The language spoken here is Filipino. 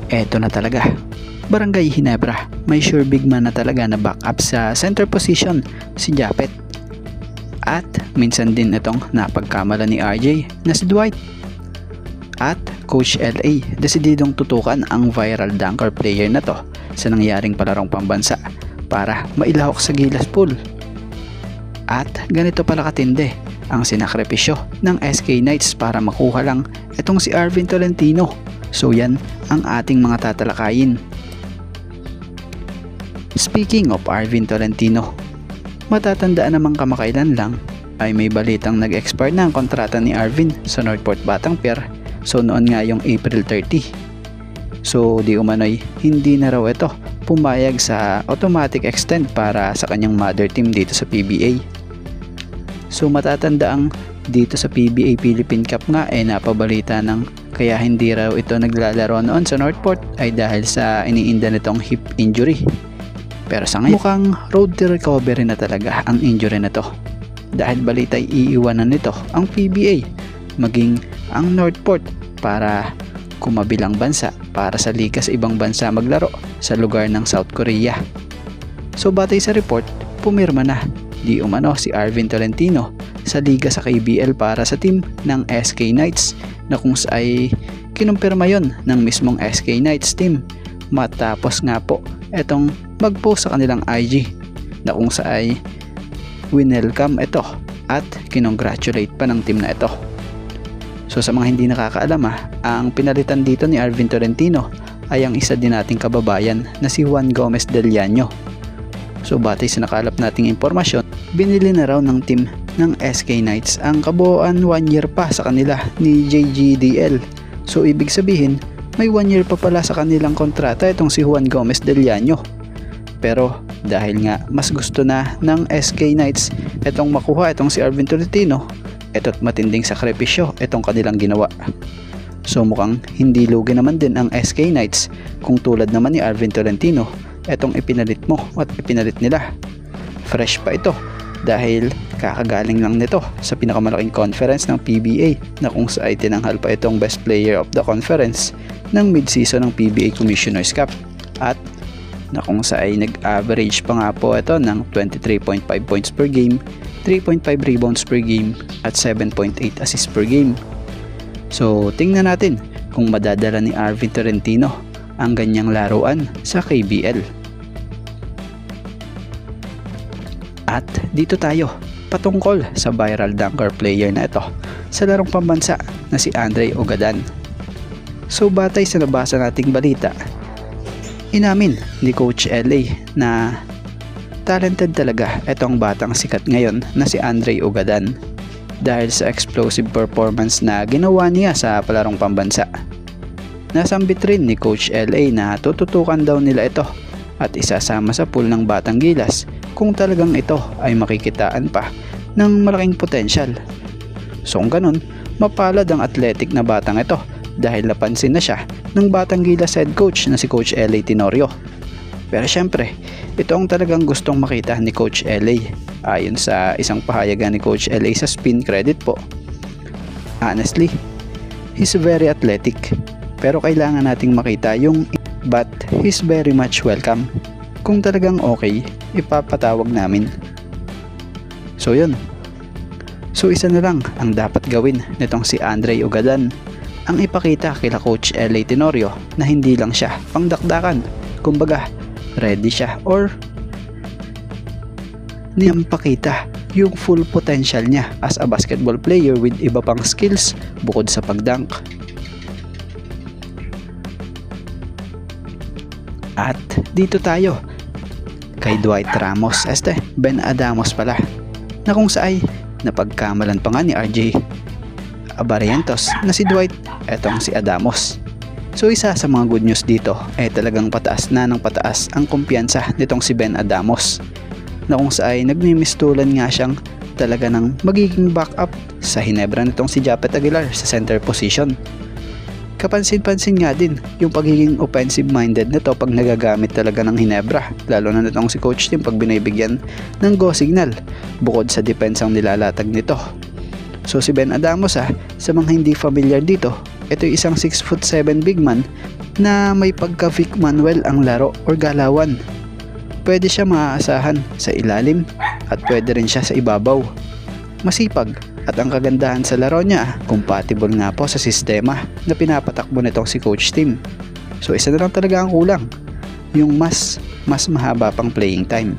Eto na talaga. Barangay Ginebra, may sure big man na talaga na backup sa center position, si Japet. At minsan din itong napagkamala ni RJ na si Dwight. At Coach LA, desididong tutukan ang viral dunker player na to sa nangyaring palarong pambansa para mailahok sa Gilas pool. At ganito pala katindi ang sinakripisyo ng SK Knights para makuha lang itong si Arvin Tolentino. So yan ang ating mga tatalakayin. Speaking of Arvin Tolentino, matatandaan namang kamakailan lang ay may balitang nag-expire na ang kontrata ni Arvin sa Northport Batangpier. So noon nga yung April 30. So di umano'y hindi na raw ito pumayag sa automatic extend para sa kanyang mother team dito sa PBA. So matatandaang dito sa PBA Philippine Cup nga napabalita ng kaya hindi raw ito naglalaro noon sa Northport ay dahil sa iniinda nitong hip injury. Pero sa ngayon mukhang road to recovery na talaga ang injury na to. Dahil balita'y iiwanan nito ang PBA maging ang Northport para kumabilang bansa para sa liga sa ibang bansa maglaro sa lugar ng South Korea. So batay sa report, pumirma na di umano si Arvin Tolentino sa liga sa KBL para sa team ng SK Knights na kung ay kinumpirma yon ng mismong SK Knights team matapos nga po etong mag-post sa kanilang IG na kung ay winelcome ito at kinongratulate pa ng team na ito. So sa mga hindi nakakaalam ang pinalitan dito ni Arvin Tolentino ay ang isa din nating kababayan na si Juan Gomez Del Llano. So batay sa nakalap nating impormasyon, binili na raw ng team ng SK Knights ang kabuuan 1 year pa sa kanila ni JGDL. So ibig sabihin, may 1 year pa pala sa kanilang kontrata itong si Juan Gomez Del Llano. Pero dahil nga mas gusto na ng SK Knights itong makuha itong si Arvin Tolentino, eto't matinding sakripisyo itong kanilang ginawa. So mukhang hindi lugi naman din ang SK Knights kung tulad naman ni Arvin Tolentino etong ipinalit mo at ipinalit nila. Fresh pa ito dahil kakagaling lang nito sa pinakamalaking conference ng PBA na kung saan tinanghal pa itong best player of the conference ng mid-season ng PBA Commissioner's Cup at na kung saan nag-average pa nga po ito ng 23.5 points per game, 3.5 rebounds per game at 7.8 assists per game. So tingnan natin kung madadala ni Arvin Tolentino ang ganyang laruan sa KBL. At dito tayo patungkol sa viral dunker player na ito sa larong pambansa na si Andre Ugadan. So batay sa nabasa nating balita, inamin ni Coach LA na talented talaga itong batang sikat ngayon na si Andre Ugadan dahil sa explosive performance na ginawa niya sa palarong pambansa. Nasambit rin ni Coach LA na tututukan daw nila ito at isasama sa pool ng Batang Gilas kung talagang ito ay makikitaan pa ng malaking potensyal. So kung ganun, mapalad ang athletic na batang ito dahil napansin na siya ng Batang Gilas head coach na si Coach LA Tenorio. Pero syempre, ito ang talagang gustong makita ni Coach LA ayon sa isang pahayagan ni Coach LA sa Spin Credit po. Honestly, he's very athletic pero kailangan nating makita yung but he's very much welcome. Kung talagang okay, ipapatawag namin. So yun. So isa na lang ang dapat gawin nitong si Andre Ugadan, ang ipakita kila Coach LA Tenorio na hindi lang siya pangdakdakan. Kumbaga, ready siya or niyang yung full potential niya as a basketball player with iba pang skills bukod sa pagdunk. At dito tayo kay Dwight Ramos, Ben Adamos pala, na kung saay napagkamalan pa nga ni RJ Abarientos na si Dwight, etong si Adamos. So isa sa mga good news dito ay talagang pataas na ng pataas ang kumpiyansa nitong si Ben Adamos, na kung saay nagmimistulan nga siyang talaga ng magiging backup sa Ginebra nitong si Japet Aguilar sa center position. Kapansin-pansin nga din yung pagiging offensive minded nito pag nagagamit talaga ng Ginebra, lalo na nitong si coach team pag binibigyan ng go signal bukod sa depensang nilalatag nito. So si Ben Adamos sa mga hindi familiar dito, Ito ay isang 6'7" big man na may pagka-Vic Manuel ang laro or galawan. Pwede siya maaasahan sa ilalim at pwede rin siya sa ibabaw. Masipag at ang kagandahan sa laro niya, compatible nga po sa sistema na pinapatakbo nitong si Coach Tim. So isa na lang talaga ang kulang, yung mas mahaba pang playing time.